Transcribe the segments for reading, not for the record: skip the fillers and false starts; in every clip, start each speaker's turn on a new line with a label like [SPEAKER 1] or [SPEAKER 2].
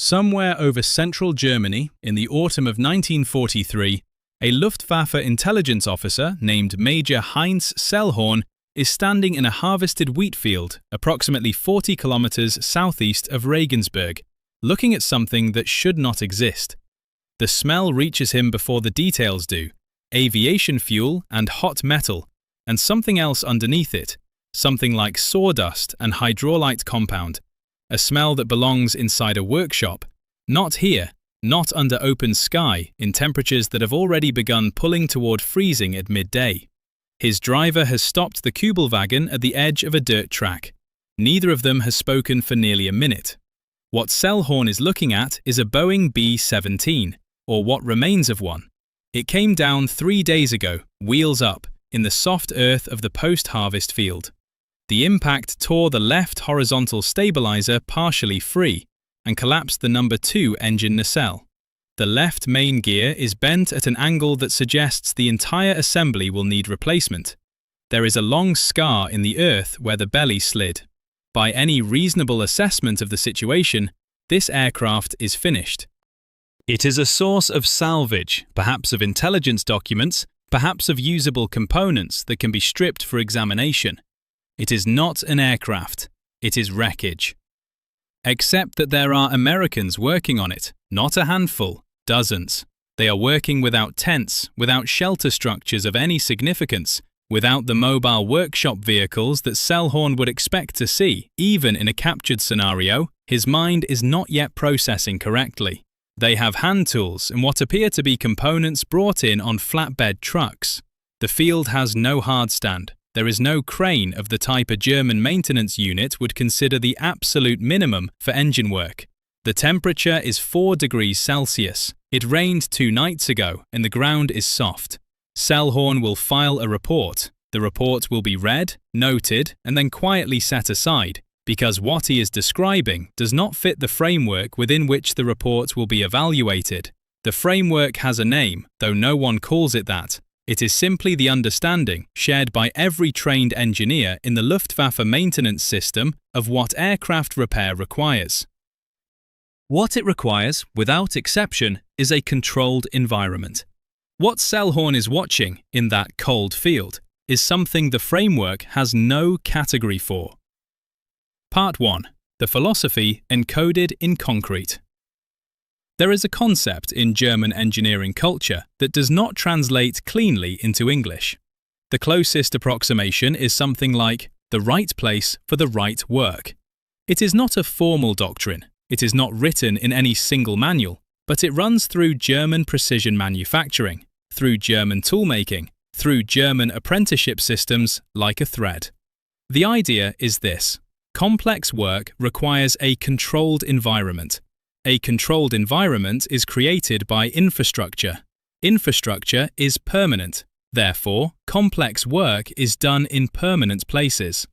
[SPEAKER 1] Somewhere over central Germany, in the autumn of 1943, a Luftwaffe intelligence officer named Major Heinz Sellhorn is standing in a harvested wheat field approximately 40 kilometers southeast of Regensburg, looking at something that should not exist. The smell reaches him before the details do: aviation fuel and hot metal, and something else underneath it, something like sawdust and hydraulite compound. A smell that belongs inside a workshop. Not here, not under open sky, in temperatures that have already begun pulling toward freezing at midday. His driver has stopped the Kübelwagen at the edge of a dirt track. Neither of them has spoken for nearly a minute. What Sellhorn is looking at is a Boeing B-17, or what remains of one. It came down 3 days ago, wheels up, in the soft earth of the post-harvest field. The impact tore the left horizontal stabilizer partially free and collapsed the number 2 engine nacelle. The left main gear is bent at an angle that suggests the entire assembly will need replacement. There is a long scar in the earth where the belly slid. By any reasonable assessment of the situation, this aircraft is finished. It is a source of salvage, perhaps of intelligence documents, perhaps of usable components that can be stripped for examination. It is not an aircraft, it is wreckage. Except that there are Americans working on it, not a handful, dozens. They are working without tents, without shelter structures of any significance, without the mobile workshop vehicles that Sellhorn would expect to see. Even in a captured scenario, his mind is not yet processing correctly. They have hand tools and what appear to be components brought in on flatbed trucks. The field has no hardstand. There is no crane of the type a German maintenance unit would consider the absolute minimum for engine work. The temperature is 4 degrees Celsius. It rained 2 nights ago and the ground is soft. Sellhorn will file a report. The report will be read, noted, and then quietly set aside, because what he is describing does not fit the framework within which the report will be evaluated. The framework has a name, though no one calls it that. It is simply the understanding, shared by every trained engineer in the Luftwaffe maintenance system, of what aircraft repair requires. What it requires, without exception, is a controlled environment. What Sellhorn is watching, in that cold field, is something the framework has no category for. Part 1. The philosophy encoded in concrete. There is a concept in German engineering culture that does not translate cleanly into English. The closest approximation is something like the right place for the right work. It is not a formal doctrine. It is not written in any single manual, but it runs through German precision manufacturing, through German toolmaking, through German apprenticeship systems like a thread. The idea is this: complex work requires a controlled environment. A controlled environment is created by infrastructure. Infrastructure is permanent. Therefore, complex work is done in permanent places.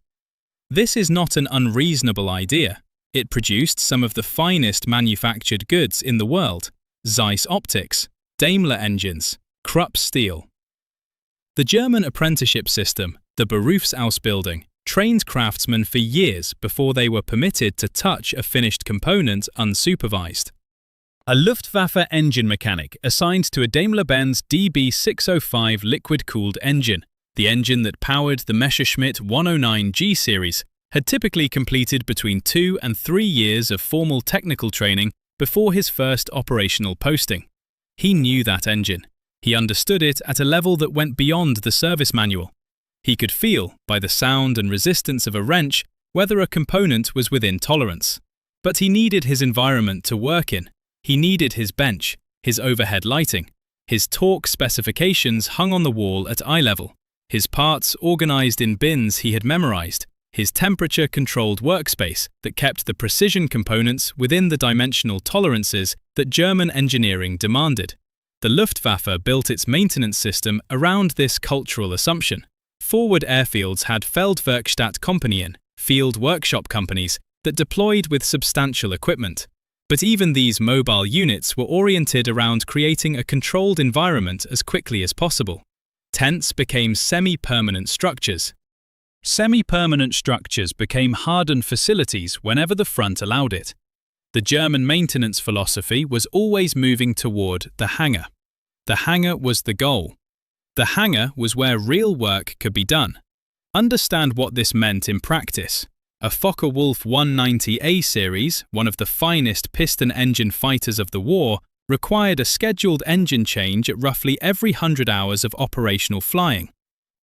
[SPEAKER 1] This is not an unreasonable idea. It produced some of the finest manufactured goods in the world: Zeiss optics, Daimler engines, Krupp steel. The German apprenticeship system, the Berufsausbildung, trained craftsmen for years before they were permitted to touch a finished component unsupervised. A Luftwaffe engine mechanic assigned to a Daimler-Benz DB605 liquid-cooled engine, the engine that powered the Messerschmitt 109G series, had typically completed between 2 and 3 years of formal technical training before his first operational posting. He knew that engine. He understood it at a level that went beyond the service manual. He could feel, by the sound and resistance of a wrench, whether a component was within tolerance. But he needed his environment to work in. He needed his bench, his overhead lighting, his torque specifications hung on the wall at eye level, his parts organized in bins he had memorized, his temperature-controlled workspace that kept the precision components within the dimensional tolerances that German engineering demanded. The Luftwaffe built its maintenance system around this cultural assumption. Forward airfields had Feldwerkstattkompanien, field workshop companies, that deployed with substantial equipment. But even these mobile units were oriented around creating a controlled environment as quickly as possible. Tents became semi-permanent structures. Semi-permanent structures became hardened facilities whenever the front allowed it. The German maintenance philosophy was always moving toward the hangar. The hangar was the goal. The hangar was where real work could be done. Understand what this meant in practice. A Focke-Wulf 190A series, one of the finest piston engine fighters of the war, required a scheduled engine change at roughly every 100 hours of operational flying.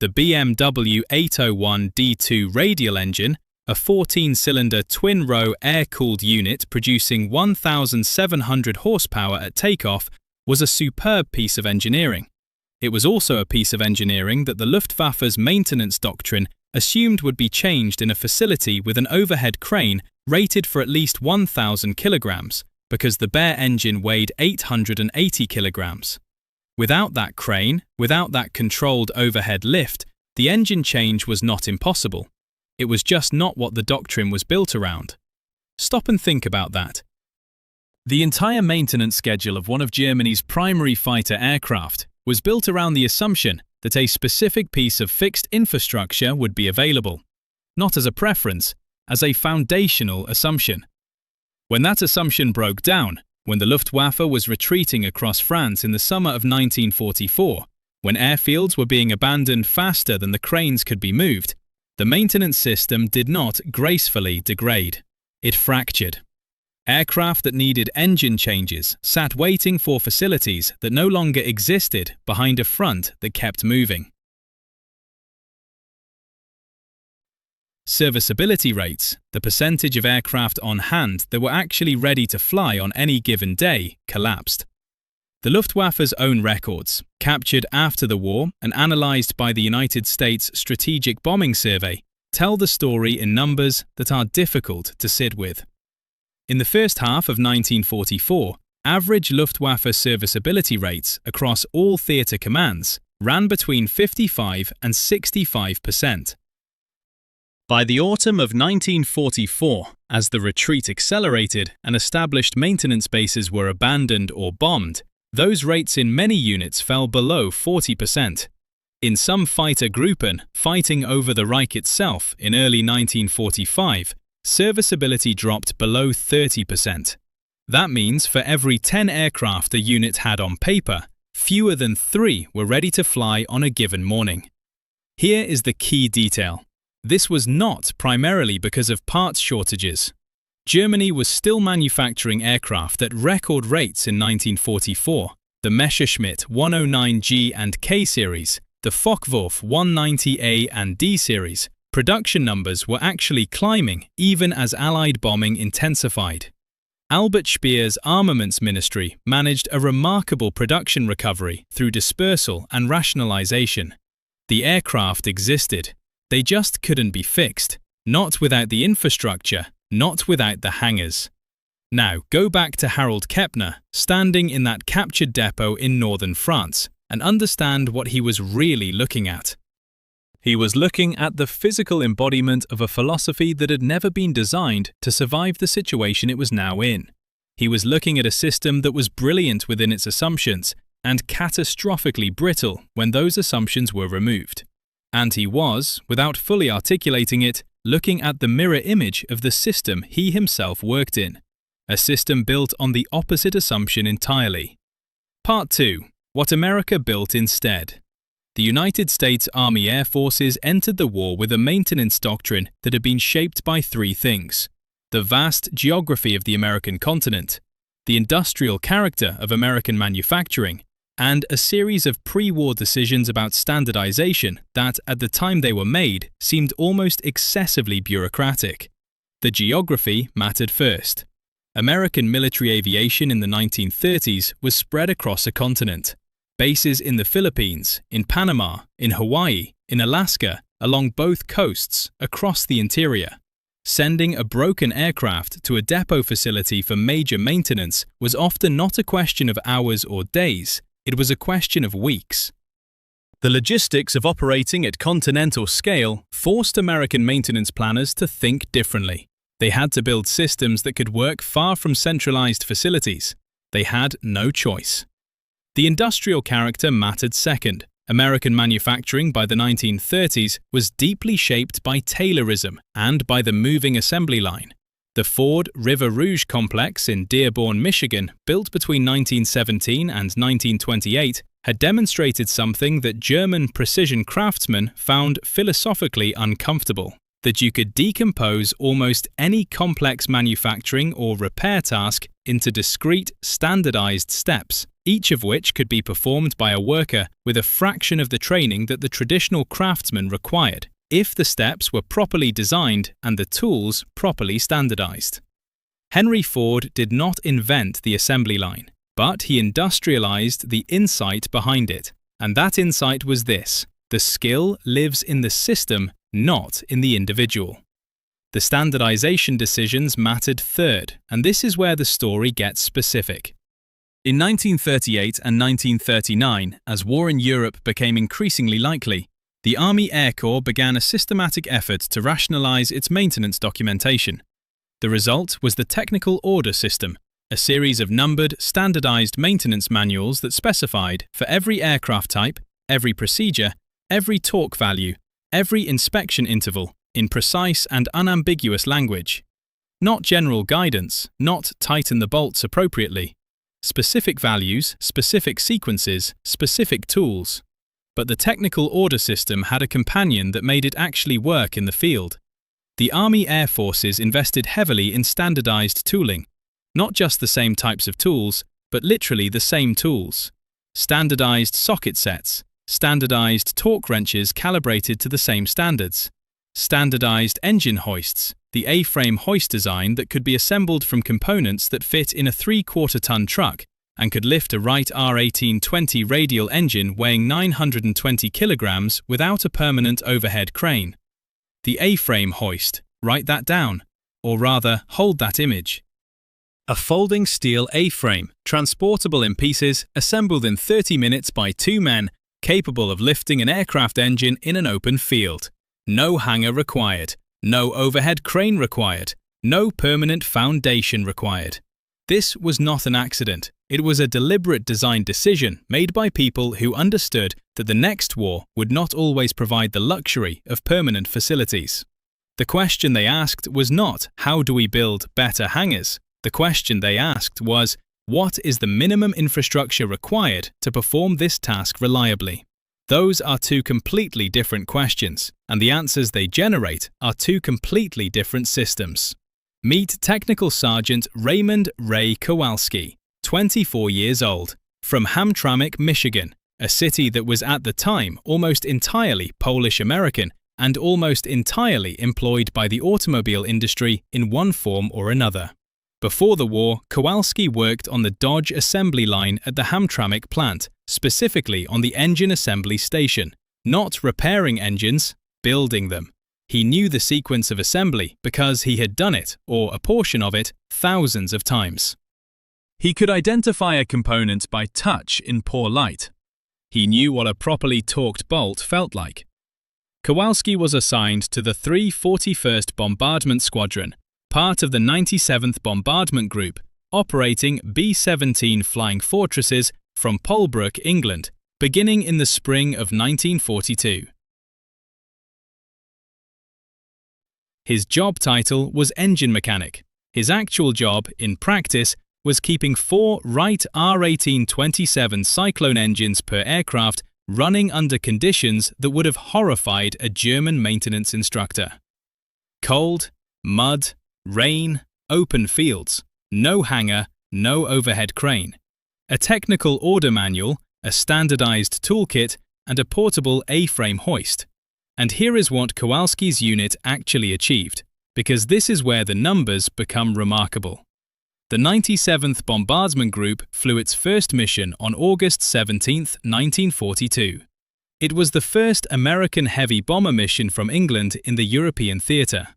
[SPEAKER 1] The BMW 801 D2 radial engine, a 14-cylinder twin-row air-cooled unit producing 1,700 horsepower at takeoff, was a superb piece of engineering. It was also a piece of engineering that the Luftwaffe's maintenance doctrine assumed would be changed in a facility with an overhead crane rated for at least 1,000 kilograms, because the bare engine weighed 880 kilograms. Without that crane, without that controlled overhead lift, the engine change was not impossible. It was just not what the doctrine was built around. Stop and think about that. The entire maintenance schedule of one of Germany's primary fighter aircraft was built around the assumption that a specific piece of fixed infrastructure would be available, not as a preference, as a foundational assumption. When that assumption broke down, when the Luftwaffe was retreating across France in the summer of 1944, when airfields were being abandoned faster than the cranes could be moved, the maintenance system did not gracefully degrade. It fractured. Aircraft that needed engine changes sat waiting for facilities that no longer existed behind a front that kept moving. Serviceability rates, the percentage of aircraft on hand that were actually ready to fly on any given day, collapsed. The Luftwaffe's own records, captured after the war and analysed by the United States Strategic Bombing Survey, tell the story in numbers that are difficult to sit with. In the first half of 1944, average Luftwaffe serviceability rates across all theatre commands ran between 55 and 65%. By the autumn of 1944, as the retreat accelerated and established maintenance bases were abandoned or bombed, those rates in many units fell below 40%. In some fighter Gruppen fighting over the Reich itself in early 1945, serviceability dropped below 30%. That means for every 10 aircraft a unit had on paper, fewer than 3 were ready to fly on a given morning. Here is the key detail. This was not primarily because of parts shortages. Germany was still manufacturing aircraft at record rates in 1944, the Messerschmitt 109G and K series, the Focke-Wulf 190A and D series. Production numbers were actually climbing even as Allied bombing intensified. Albert Speer's armaments ministry managed a remarkable production recovery through dispersal and rationalization. The aircraft existed. They just couldn't be fixed, not without the infrastructure, not without the hangars. Now go back to Harold Kepner, standing in that captured depot in northern France, and understand what he was really looking at. He was looking at the physical embodiment of a philosophy that had never been designed to survive the situation it was now in. He was looking at a system that was brilliant within its assumptions and catastrophically brittle when those assumptions were removed. And he was, without fully articulating it, looking at the mirror image of the system he himself worked in. A system built on the opposite assumption entirely. Part 2. What America built instead. The United States Army Air Forces entered the war with a maintenance doctrine that had been shaped by 3 things: the vast geography of the American continent, the industrial character of American manufacturing, and a series of pre-war decisions about standardization that, at the time they were made, seemed almost excessively bureaucratic. The geography mattered first. American military aviation in the 1930s was spread across a continent. Bases in the Philippines, in Panama, in Hawaii, in Alaska, along both coasts, across the interior. Sending a broken aircraft to a depot facility for major maintenance was often not a question of hours or days. It was a question of weeks. The logistics of operating at continental scale forced American maintenance planners to think differently. They had to build systems that could work far from centralized facilities. They had no choice. The industrial character mattered second. American manufacturing by the 1930s was deeply shaped by Taylorism and by the moving assembly line. The Ford River Rouge complex in Dearborn, Michigan, built between 1917 and 1928, had demonstrated something that German precision craftsmen found philosophically uncomfortable: that you could decompose almost any complex manufacturing or repair task into discrete, standardized steps, each of which could be performed by a worker with a fraction of the training that the traditional craftsman required, if the steps were properly designed and the tools properly standardized. Henry Ford did not invent the assembly line, but he industrialized the insight behind it. And that insight was this: the skill lives in the system, not in the individual. The standardization decisions mattered third, and this is where the story gets specific. In 1938 and 1939, as war in Europe became increasingly likely, the Army Air Corps began a systematic effort to rationalize its maintenance documentation. The result was the Technical Order System, a series of numbered, standardized maintenance manuals that specified, for every aircraft type, every procedure, every torque value, every inspection interval, in precise and unambiguous language. Not general guidance, not tighten the bolts appropriately. Specific values, specific sequences, specific tools. But the Technical Order System had a companion that made it actually work in the field. The Army Air Forces invested heavily in standardized tooling. Not just the same types of tools, but literally the same tools. Standardized socket sets, standardized torque wrenches calibrated to the same standards. Standardized engine hoists, the A-frame hoist design that could be assembled from components that fit in a 3/4-ton truck and could lift a Wright R1820 radial engine weighing 920 kilograms without a permanent overhead crane. The A-frame hoist, write that down, or rather, hold that image. A folding steel A-frame, transportable in pieces, assembled in 30 minutes by 2 men, capable of lifting an aircraft engine in an open field. No hangar required, no overhead crane required, no permanent foundation required. This was not an accident. It was a deliberate design decision made by people who understood that the next war would not always provide the luxury of permanent facilities. The question they asked was not, how do we build better hangars? The question they asked was, what is the minimum infrastructure required to perform this task reliably? Those are two completely different questions, and the answers they generate are two completely different systems. Meet Technical Sergeant Raymond Ray Kowalski, 24 years old, from Hamtramck, Michigan, a city that was at the time almost entirely Polish-American and almost entirely employed by the automobile industry in one form or another. Before the war, Kowalski worked on the Dodge assembly line at the Hamtramck plant, specifically on the engine assembly station, not repairing engines, building them. He knew the sequence of assembly because he had done it, or a portion of it, thousands of times. He could identify a component by touch in poor light. He knew what a properly torqued bolt felt like. Kowalski was assigned to the 341st Bombardment Squadron, part of the 97th Bombardment Group, operating B-17 Flying Fortresses from Polbrook, England, beginning in the spring of 1942. His job title was engine mechanic. His actual job, in practice, was keeping 4 Wright R1827 Cyclone engines per aircraft running under conditions that would have horrified a German maintenance instructor. Cold, mud, rain, open fields, no hangar, no overhead crane. A technical order manual, a standardized toolkit, and a portable A-frame hoist. And here is what Kowalski's unit actually achieved, because this is where the numbers become remarkable. The 97th Bombardment Group flew its first mission on August 17, 1942. It was the first American heavy bomber mission from England in the European theatre.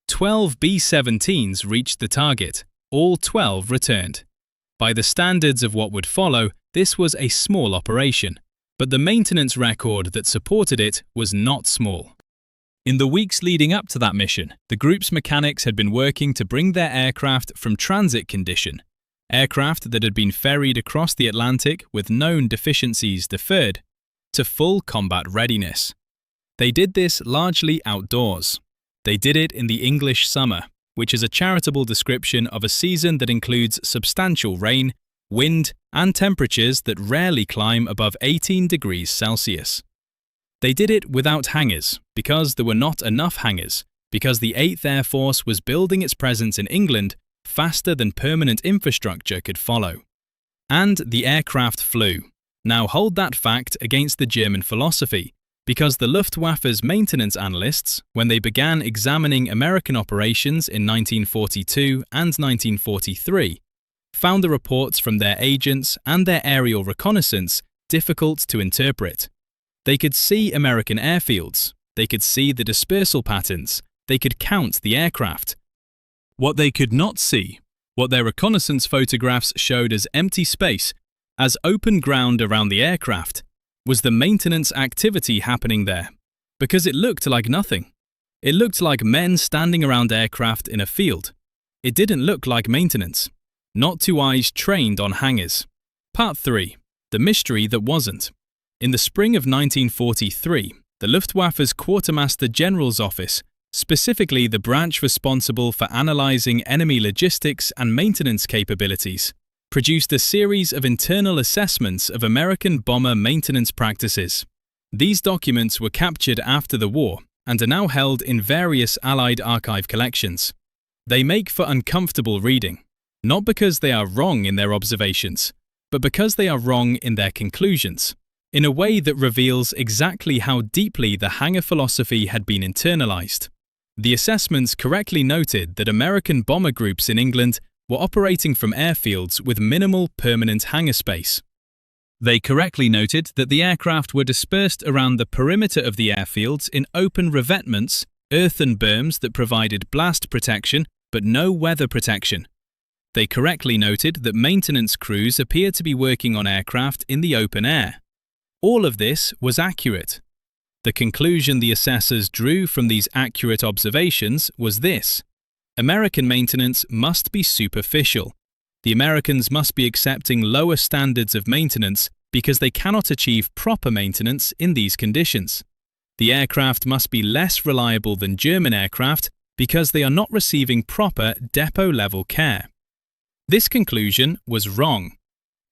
[SPEAKER 1] 12 B-17s reached the target. All 12 returned. By the standards of what would follow, this was a small operation, but the maintenance record that supported it was not small. In the weeks leading up to that mission, the group's mechanics had been working to bring their aircraft from transit condition, aircraft that had been ferried across the Atlantic with known deficiencies deferred, to full combat readiness. They did this largely outdoors. They did it in the English summer, which is a charitable description of a season that includes substantial rain, wind, and temperatures that rarely climb above 18 degrees Celsius. They did it without hangars, because there were not enough hangars, because the 8th Air Force was building its presence in England faster than permanent infrastructure could follow. And the aircraft flew. Now hold that fact against the German philosophy, because the Luftwaffe's maintenance analysts, when they began examining American operations in 1942 and 1943, found the reports from their agents and their aerial reconnaissance difficult to interpret. They could see American airfields, they could see the dispersal patterns, they could count the aircraft. What they could not see, what their reconnaissance photographs showed as empty space, as open ground around the aircraft, was the maintenance activity happening there, because it looked like nothing. It looked like men standing around aircraft in a field. It didn't look like maintenance. Not to eyes trained on hangars. Part 3. The mystery that wasn't. In the spring of 1943, the Luftwaffe's Quartermaster General's Office, specifically the branch responsible for analyzing enemy logistics and maintenance capabilities, produced a series of internal assessments of American bomber maintenance practices. These documents were captured after the war and are now held in various Allied archive collections. They make for uncomfortable reading, not because they are wrong in their observations, but because they are wrong in their conclusions, in a way that reveals exactly how deeply the hangar philosophy had been internalized. The assessments correctly noted that American bomber groups in England were operating from airfields with minimal permanent hangar space. They correctly noted that the aircraft were dispersed around the perimeter of the airfields in open revetments, earthen berms that provided blast protection but no weather protection. They correctly noted that maintenance crews appeared to be working on aircraft in the open air. All of this was accurate. The conclusion the assessors drew from these accurate observations was this: American maintenance must be superficial. The Americans must be accepting lower standards of maintenance because they cannot achieve proper maintenance in these conditions. The aircraft must be less reliable than German aircraft because they are not receiving proper depot-level care. This conclusion was wrong.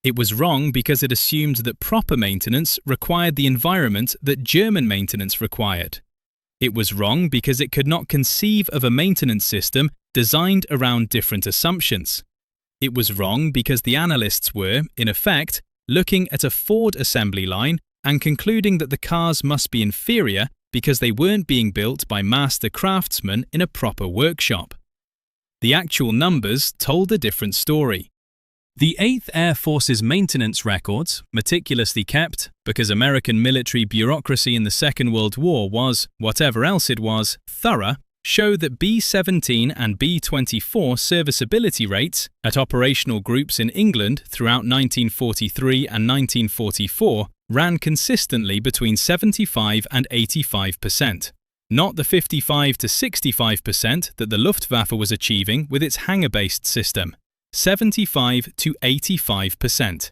[SPEAKER 1] It was wrong because it assumed that proper maintenance required the environment that German maintenance required. It was wrong because it could not conceive of a maintenance system designed around different assumptions. It was wrong because the analysts were, in effect, looking at a Ford assembly line and concluding that the cars must be inferior because they weren't being built by master craftsmen in a proper workshop. The actual numbers told a different story. The 8th Air Force's maintenance records, meticulously kept because American military bureaucracy in the Second World War was, whatever else it was, thorough, show that B-17 and B-24 serviceability rates at operational groups in England throughout 1943 and 1944 ran consistently between 75 and 85%. Not the 55 to 65% that the Luftwaffe was achieving with its hangar-based system, 75 to 85%.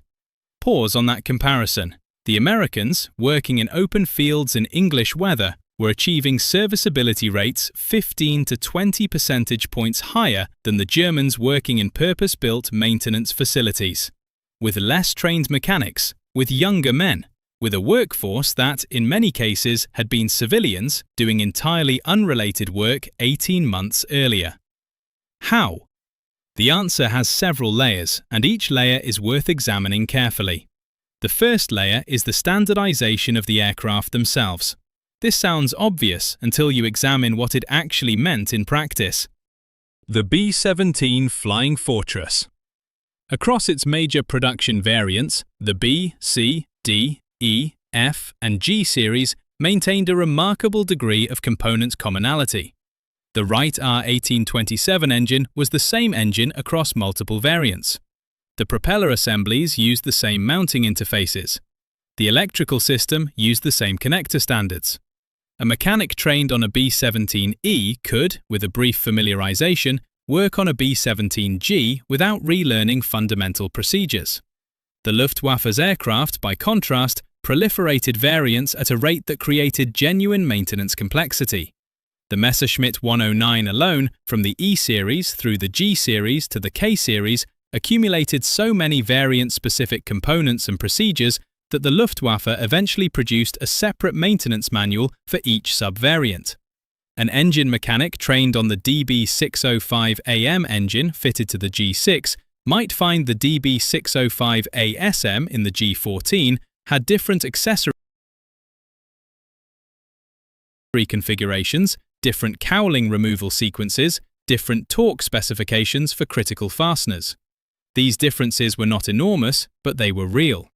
[SPEAKER 1] Pause on that comparison. The Americans, working in open fields in English weather, were achieving serviceability rates 15 to 20 percentage points higher than the Germans working in purpose-built maintenance facilities, with less trained mechanics, with younger men, with a workforce that, in many cases, had been civilians doing entirely unrelated work 18 months earlier. How? The answer has several layers, and each layer is worth examining carefully. The first layer is the standardization of the aircraft themselves. This sounds obvious until you examine what it actually meant in practice. The B-17 Flying Fortress. Across its major production variants, the B, C, D, E, F, and G series maintained a remarkable degree of component commonality. The Wright R-1827 engine was the same engine across multiple variants. The propeller assemblies used the same mounting interfaces. The electrical system used the same connector standards. A mechanic trained on a B-17E could, with a brief familiarization, work on a B-17G without relearning fundamental procedures. The Luftwaffe's aircraft, by contrast, proliferated variants at a rate that created genuine maintenance complexity. The Messerschmitt 109 alone, from the E series through the G series to the K series, accumulated so many variant-specific components and procedures that the Luftwaffe eventually produced a separate maintenance manual for each subvariant. An engine mechanic trained on the DB605AM engine fitted to the G6 might find the DB605ASM in the G14 had different accessory configurations, different cowling removal sequences, different torque specifications for critical fasteners. These differences were not enormous, but they were real.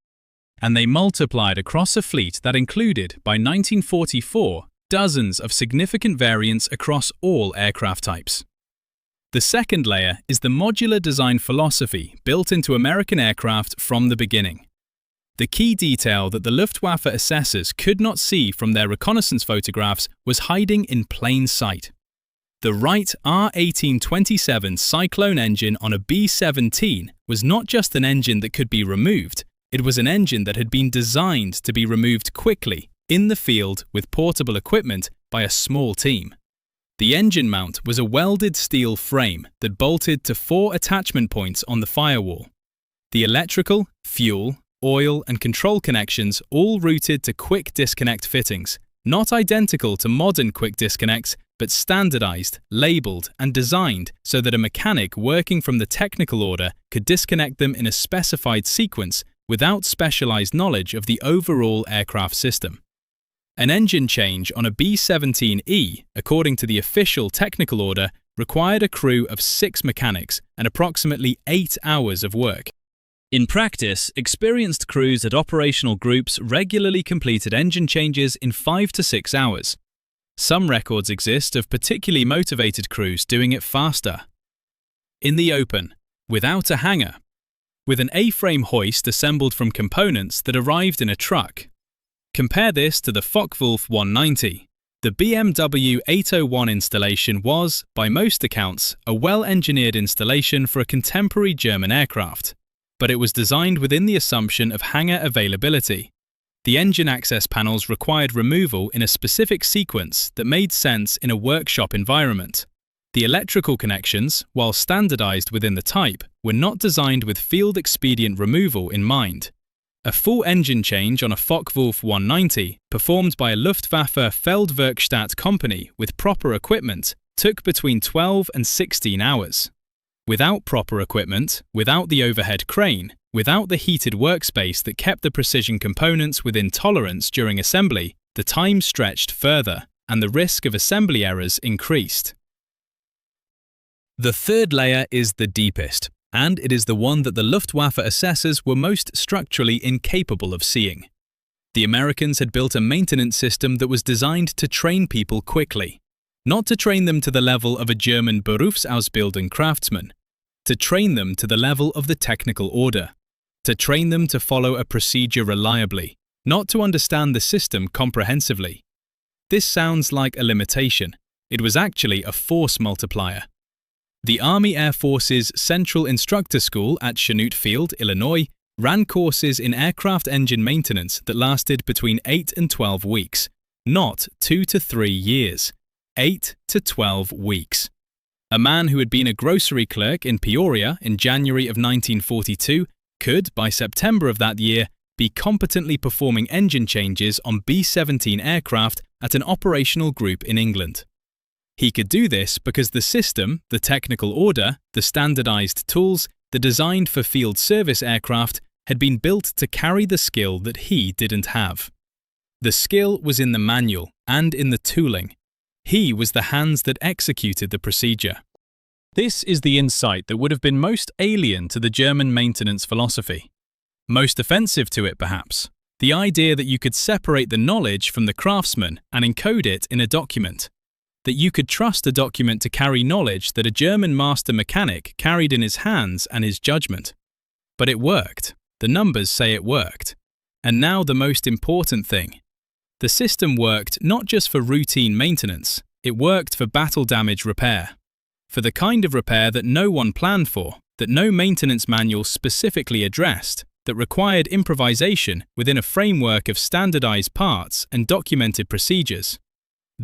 [SPEAKER 1] And they multiplied across a fleet that included, by 1944, dozens of significant variants across all aircraft types. The second layer is the modular design philosophy built into American aircraft from the beginning. The key detail that the Luftwaffe assessors could not see from their reconnaissance photographs was hiding in plain sight. The Wright R1827 Cyclone engine on a B-17 was not just an engine that could be removed, it was an engine that had been designed to be removed quickly, in the field with portable equipment by a small team. The engine mount was a welded steel frame that bolted to 4 attachment points on the firewall. The electrical, fuel, oil and control connections all routed to quick disconnect fittings, not identical to modern quick disconnects, but standardized, labeled and designed so that a mechanic working from the technical order could disconnect them in a specified sequence without specialized knowledge of the overall aircraft system. An engine change on a B-17E, according to the official technical order, required a crew of 6 mechanics and approximately 8 hours of work. In practice, experienced crews at operational groups regularly completed engine changes in 5 to 6 hours. Some records exist of particularly motivated crews doing it faster. In the open, without a hangar, with an A-frame hoist assembled from components that arrived in a truck. Compare this to the Focke-Wulf 190. The BMW 801 installation was, by most accounts, a well-engineered installation for a contemporary German aircraft, but it was designed within the assumption of hangar availability. The engine access panels required removal in a specific sequence that made sense in a workshop environment. The electrical connections, while standardized within the type, were not designed with field-expedient removal in mind. A full engine change on a Focke-Wulf 190, performed by a Luftwaffe Feldwerkstatt company with proper equipment, took between 12 and 16 hours. Without proper equipment, without the overhead crane, without the heated workspace that kept the precision components within tolerance during assembly, the time stretched further, and the risk of assembly errors increased. The third layer is the deepest, and it is the one that the Luftwaffe assessors were most structurally incapable of seeing. The Americans had built a maintenance system that was designed to train people quickly, not to train them to the level of a German Berufsausbildung craftsman, to train them to the level of the technical order, to train them to follow a procedure reliably, not to understand the system comprehensively. This sounds like a limitation. It was actually a force multiplier. The Army Air Force's Central Instructor School at Chanute Field, Illinois, ran courses in aircraft engine maintenance that lasted between 8 and 12 weeks, not 2 to 3 years, 8 to 12 weeks. A man who had been a grocery clerk in Peoria in January of 1942 could, by September of that year, be competently performing engine changes on B-17 aircraft at an operational group in England. He could do this because the system, the technical order, the standardized tools, the designed for field service aircraft had been built to carry the skill that he didn't have. The skill was in the manual and in the tooling. He was the hands that executed the procedure. This is the insight that would have been most alien to the German maintenance philosophy. Most offensive to it, perhaps. The idea that you could separate the knowledge from the craftsman and encode it in a document. That you could trust a document to carry knowledge that a German master mechanic carried in his hands and his judgment. But it worked. The numbers say it worked. And now the most important thing. The system worked not just for routine maintenance, it worked for battle damage repair. For the kind of repair that no one planned for, that no maintenance manual specifically addressed, that required improvisation within a framework of standardized parts and documented procedures.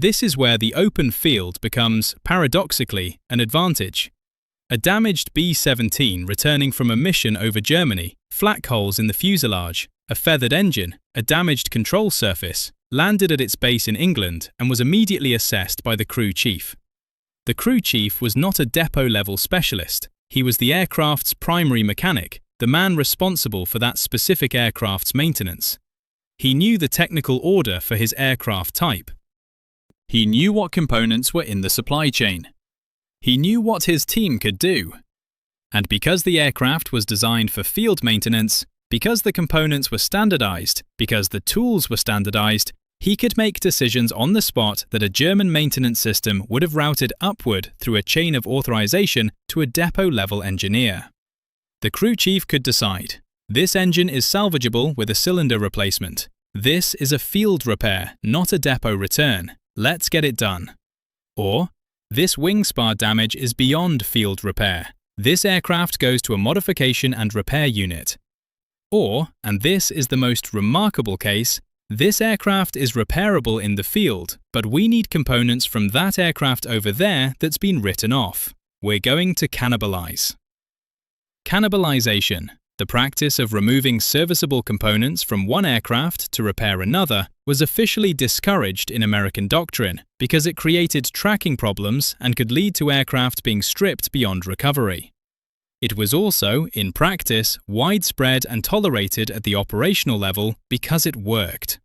[SPEAKER 1] This is where the open field becomes, paradoxically, an advantage. A damaged B-17 returning from a mission over Germany, flak holes in the fuselage, a feathered engine, a damaged control surface, landed at its base in England and was immediately assessed by the crew chief. The crew chief was not a depot-level specialist. He was the aircraft's primary mechanic, the man responsible for that specific aircraft's maintenance. He knew the technical order for his aircraft type. He knew what components were in the supply chain. He knew what his team could do. And because the aircraft was designed for field maintenance, because the components were standardized, because the tools were standardized, he could make decisions on the spot that a German maintenance system would have routed upward through a chain of authorization to a depot-level engineer. The crew chief could decide, this engine is salvageable with a cylinder replacement. This is a field repair, not a depot return. Let's get it done. Or, this wing spar damage is beyond field repair. This aircraft goes to a modification and repair unit. Or, and this is the most remarkable case, this aircraft is repairable in the field, but we need components from that aircraft over there that's been written off. We're going to cannibalize. Cannibalization, the practice of removing serviceable components from one aircraft to repair another, was officially discouraged in American doctrine because it created tracking problems and could lead to aircraft being stripped beyond recovery. It was also, in practice, widespread and tolerated at the operational level because it worked.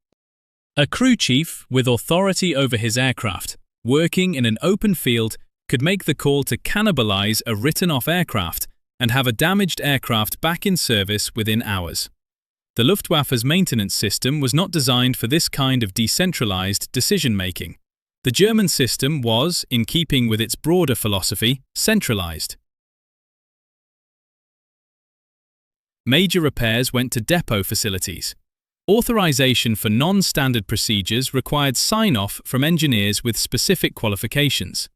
[SPEAKER 1] A crew chief with authority over his aircraft, working in an open field, could make the call to cannibalize a written-off aircraft and have a damaged aircraft back in service within hours. The Luftwaffe's maintenance system was not designed for this kind of decentralized decision-making. The German system was, in keeping with its broader philosophy, centralized. Major repairs went to depot facilities. Authorization for non-standard procedures required sign-off from engineers with specific qualifications.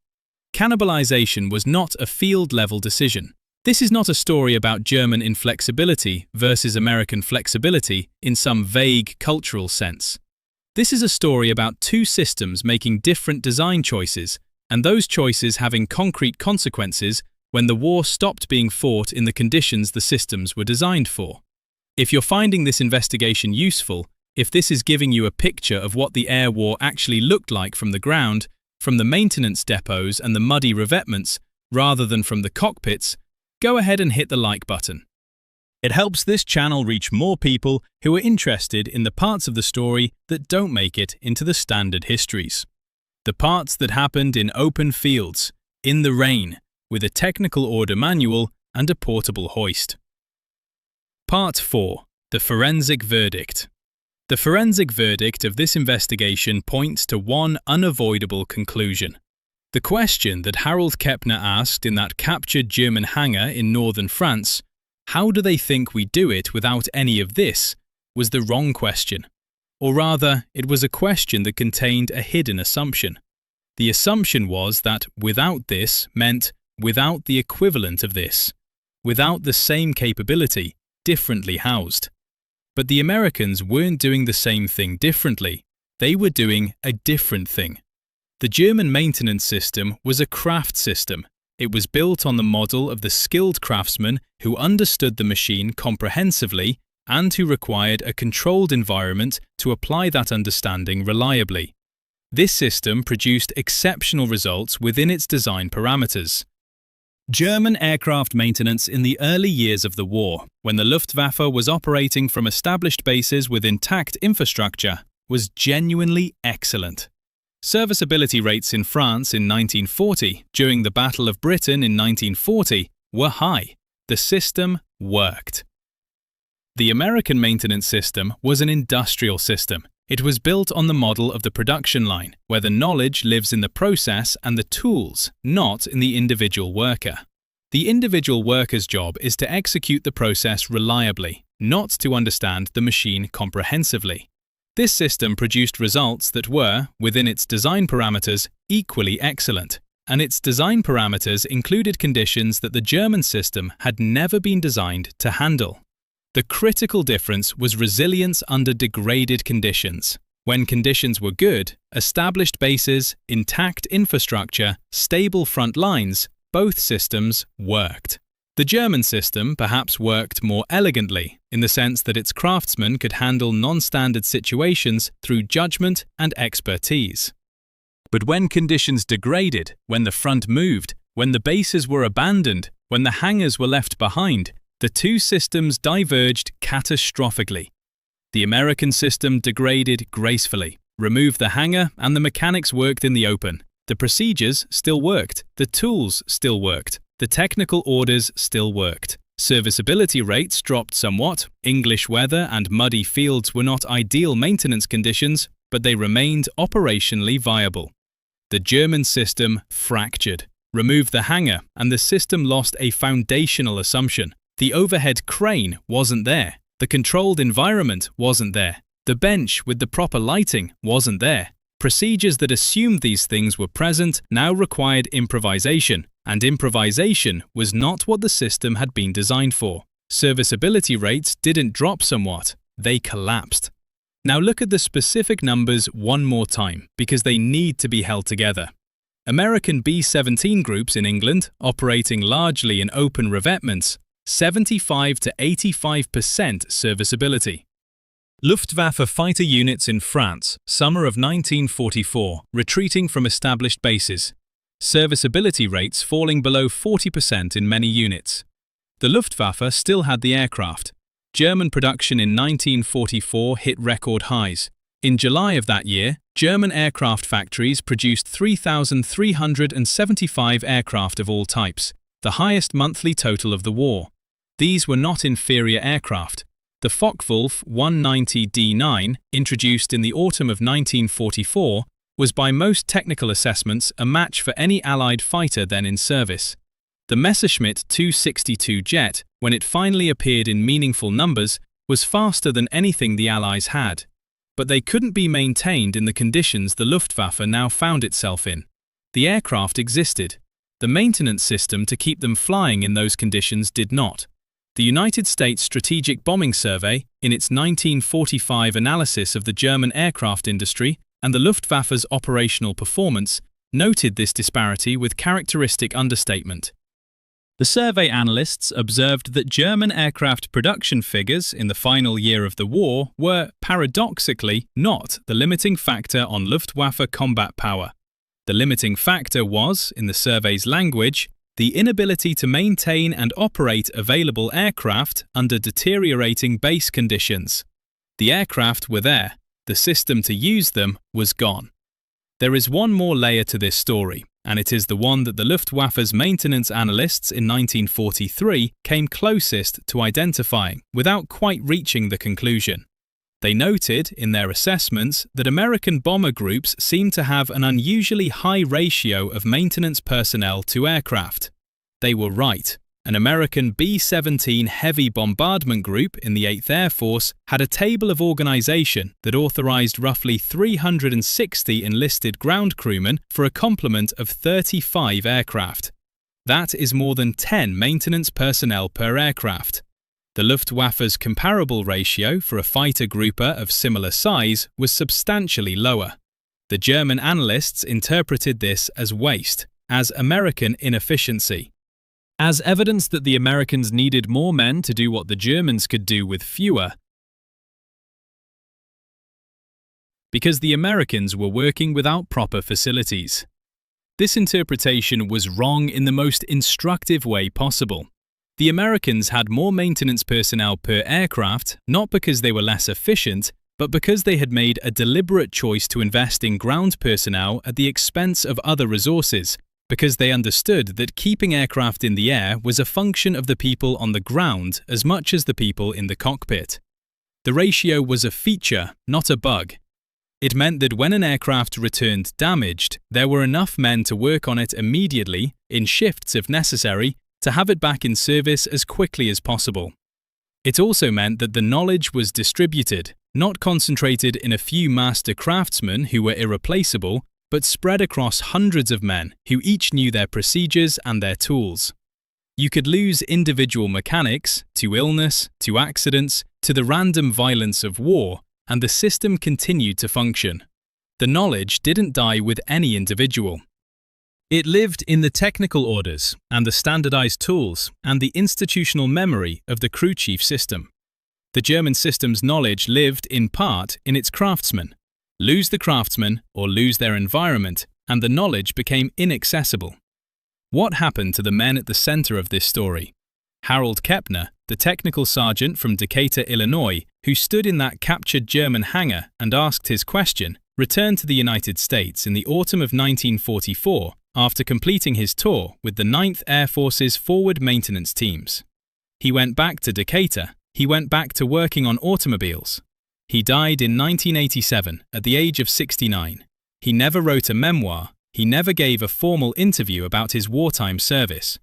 [SPEAKER 1] Cannibalization was not a field-level decision. This is not a story about German inflexibility versus American flexibility in some vague cultural sense. This is a story about two systems making different design choices, and those choices having concrete consequences when the war stopped being fought in the conditions the systems were designed for. If you're finding this investigation useful, if this is giving you a picture of what the air war actually looked like from the ground, from the maintenance depots and the muddy revetments, rather than from the cockpits, go ahead and hit the like button. It helps this channel reach more people who are interested in the parts of the story that don't make it into the standard histories. The parts that happened in open fields, in the rain, with a technical order manual and a portable hoist. Part 4. The Forensic Verdict. The forensic verdict of this investigation points to one unavoidable conclusion. The question that Harold Kepner asked in that captured German hangar in northern France, how do they think we do it without any of this, was the wrong question. Or rather, it was a question that contained a hidden assumption. The assumption was that without this meant without the equivalent of this, without the same capability, differently housed. But the Americans weren't doing the same thing differently. They were doing a different thing. The German maintenance system was a craft system. It was built on the model of the skilled craftsman who understood the machine comprehensively and who required a controlled environment to apply that understanding reliably. This system produced exceptional results within its design parameters. German aircraft maintenance in the early years of the war, when the Luftwaffe was operating from established bases with intact infrastructure, was genuinely excellent. Serviceability rates in France in 1940, during the Battle of Britain in 1940, were high. The system worked. The American maintenance system was an industrial system. It was built on the model of the production line, where the knowledge lives in the process and the tools, not in the individual worker. The individual worker's job is to execute the process reliably, not to understand the machine comprehensively. This system produced results that were, within its design parameters, equally excellent, and its design parameters included conditions that the German system had never been designed to handle. The critical difference was resilience under degraded conditions. When conditions were good, established bases, intact infrastructure, stable front lines, both systems worked. The German system perhaps worked more elegantly, in the sense that its craftsmen could handle non-standard situations through judgment and expertise. But when conditions degraded, when the front moved, when the bases were abandoned, when the hangars were left behind, the two systems diverged catastrophically. The American system degraded gracefully, removed the hangar, and the mechanics worked in the open. The procedures still worked, the tools still worked, the technical orders still worked. Serviceability rates dropped somewhat, English weather and muddy fields were not ideal maintenance conditions, but they remained operationally viable. The German system fractured, removed the hangar, and the system lost a foundational assumption. The overhead crane wasn't there. The controlled environment wasn't there. The bench with the proper lighting wasn't there. Procedures that assumed these things were present now required improvisation, and improvisation was not what the system had been designed for. Serviceability rates didn't drop somewhat, they collapsed. Now look at the specific numbers one more time, because they need to be held together. American B-17 groups in England, operating largely in open revetments, 75 to 85% serviceability. Luftwaffe fighter units in France, summer of 1944, retreating from established bases. Serviceability rates falling below 40% in many units. The Luftwaffe still had the aircraft. German production in 1944 hit record highs. In July of that year, German aircraft factories produced 3,375 aircraft of all types, the highest monthly total of the war. These were not inferior aircraft. The Focke-Wulf 190D9, introduced in the autumn of 1944, was by most technical assessments a match for any Allied fighter then in service. The Messerschmitt 262 jet, when it finally appeared in meaningful numbers, was faster than anything the Allies had. But they couldn't be maintained in the conditions the Luftwaffe now found itself in. The aircraft existed. The maintenance system to keep them flying in those conditions did not. The United States Strategic Bombing Survey, in its 1945 analysis of the German aircraft industry and the Luftwaffe's operational performance, noted this disparity with characteristic understatement. The survey analysts observed that German aircraft production figures in the final year of the war were, paradoxically, not the limiting factor on Luftwaffe combat power. The limiting factor was, in the survey's language, the inability to maintain and operate available aircraft under deteriorating base conditions. The aircraft were there, the system to use them was gone. There is one more layer to this story, and it is the one that the Luftwaffe's maintenance analysts in 1943 came closest to identifying without quite reaching the conclusion. They noted in their assessments that American bomber groups seemed to have an unusually high ratio of maintenance personnel to aircraft. They were right. An American B-17 heavy bombardment group in the 8th Air Force had a table of organization that authorized roughly 360 enlisted ground crewmen for a complement of 35 aircraft. That is more than 10 maintenance personnel per aircraft. The Luftwaffe's comparable ratio for a fighter grouper of similar size was substantially lower. The German analysts interpreted this as waste, as American inefficiency. As evidence that the Americans needed more men to do what the Germans could do with fewer, because the Americans were working without proper facilities. This interpretation was wrong in the most instructive way possible. The Americans had more maintenance personnel per aircraft, not because they were less efficient, but because they had made a deliberate choice to invest in ground personnel at the expense of other resources, because they understood that keeping aircraft in the air was a function of the people on the ground as much as the people in the cockpit. The ratio was a feature, not a bug. It meant that when an aircraft returned damaged, there were enough men to work on it immediately, in shifts if necessary, to have it back in service as quickly as possible. It also meant that the knowledge was distributed, not concentrated in a few master craftsmen who were irreplaceable, but spread across hundreds of men who each knew their procedures and their tools. You could lose individual mechanics to illness, to accidents, to the random violence of war, and the system continued to function. The knowledge didn't die with any individual. It lived in the technical orders and the standardized tools and the institutional memory of the crew chief system. The German system's knowledge lived, in part, in its craftsmen. Lose the craftsmen or lose their environment, and the knowledge became inaccessible. What happened to the men at the center of this story? Harold Kepner, the technical sergeant from Decatur, Illinois, who stood in that captured German hangar and asked his question, returned to the United States in the autumn of 1944 after completing his tour with the 9th Air Force's forward maintenance teams. He went back to Decatur. He went back to working on automobiles. He died in 1987 at the age of 69. He never wrote a memoir. He never gave a formal interview about his wartime service.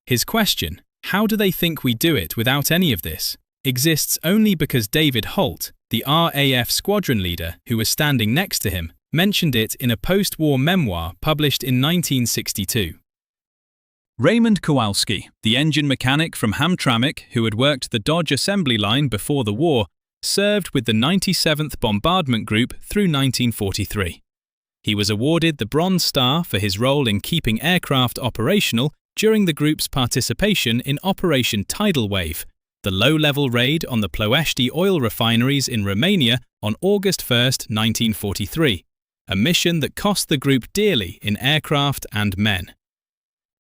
[SPEAKER 1] His question, "How do they think we do it without any of this?" exists only because David Holt, the RAF squadron leader who was standing next to him, mentioned it in a post-war memoir published in 1962. Raymond Kowalski, the engine mechanic from Hamtramck who had worked the Dodge assembly line before the war, served with the 97th Bombardment Group through 1943. He was awarded the Bronze Star for his role in keeping aircraft operational during the group's participation in Operation Tidal Wave, the low-level raid on the Ploiești oil refineries in Romania on August 1, 1943, a mission that cost the group dearly in aircraft and men.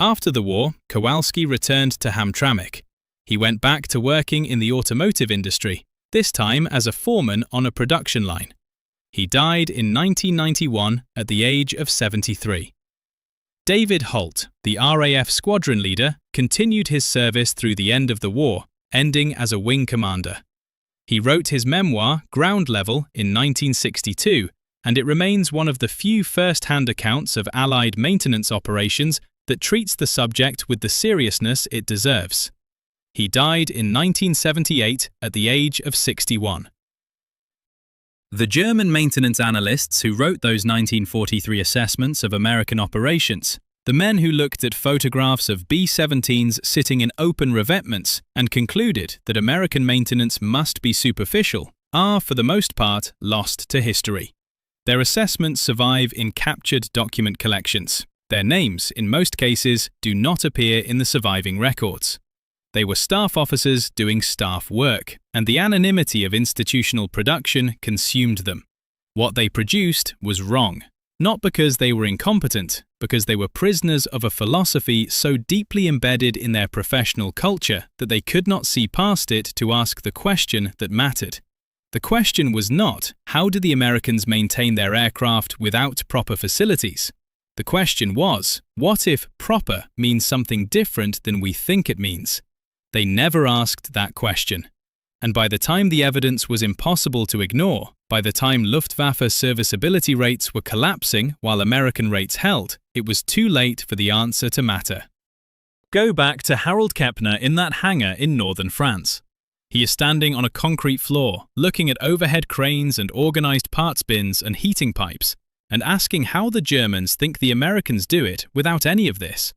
[SPEAKER 1] After the war, Kowalski returned to Hamtramck. He went back to working in the automotive industry, this time as a foreman on a production line. He died in 1991 at the age of 73. David Holt, the RAF squadron leader, continued his service through the end of the war, ending as a wing commander. He wrote his memoir, Ground Level, in 1962, and it remains one of the few first-hand accounts of Allied maintenance operations that treats the subject with the seriousness it deserves. He died in 1978 at the age of 61. The German maintenance analysts who wrote those 1943 assessments of American operations, the men who looked at photographs of B-17s sitting in open revetments and concluded that American maintenance must be superficial, are, for the most part, lost to history. Their assessments survive in captured document collections. Their names, in most cases, do not appear in the surviving records. They were staff officers doing staff work, and the anonymity of institutional production consumed them. What they produced was wrong, not because they were incompetent, because they were prisoners of a philosophy so deeply embedded in their professional culture that they could not see past it to ask the question that mattered. The question was not, how do the Americans maintain their aircraft without proper facilities? The question was, what if proper means something different than we think it means? They never asked that question. And by the time the evidence was impossible to ignore, by the time Luftwaffe serviceability rates were collapsing while American rates held, it was too late for the answer to matter. Go back to Harold Kepner in that hangar in northern France. He is standing on a concrete floor, looking at overhead cranes and organized parts bins and heating pipes, and asking how the Germans think the Americans do it without any of this.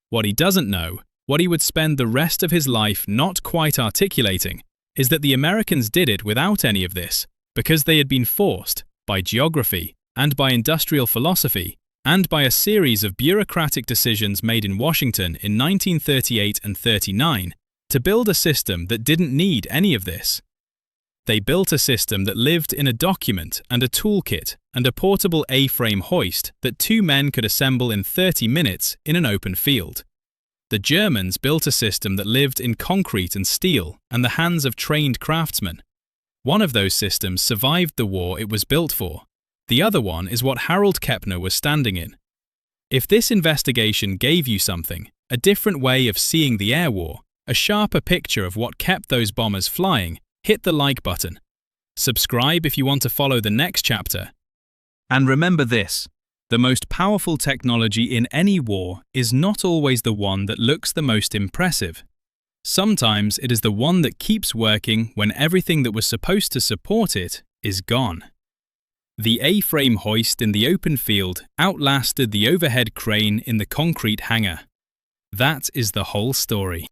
[SPEAKER 1] What he doesn't know, what he would spend the rest of his life not quite articulating, is that the Americans did it without any of this, because they had been forced, by geography, and by industrial philosophy, and by a series of bureaucratic decisions made in Washington in 1938 and 39, to build a system that didn't need any of this. They built a system that lived in a document and a toolkit and a portable A-frame hoist that two men could assemble in 30 minutes in an open field. The Germans built a system that lived in concrete and steel and the hands of trained craftsmen. One of those systems survived the war it was built for. The other one is what Harold Kepner was standing in. If this investigation gave you something, a different way of seeing the air war, a sharper picture of what kept those bombers flying, hit the like button. Subscribe if you want to follow the next chapter. And remember this. The most powerful technology in any war is not always the one that looks the most impressive. Sometimes it is the one that keeps working when everything that was supposed to support it is gone. The A-frame hoist in the open field outlasted the overhead crane in the concrete hangar. That is the whole story.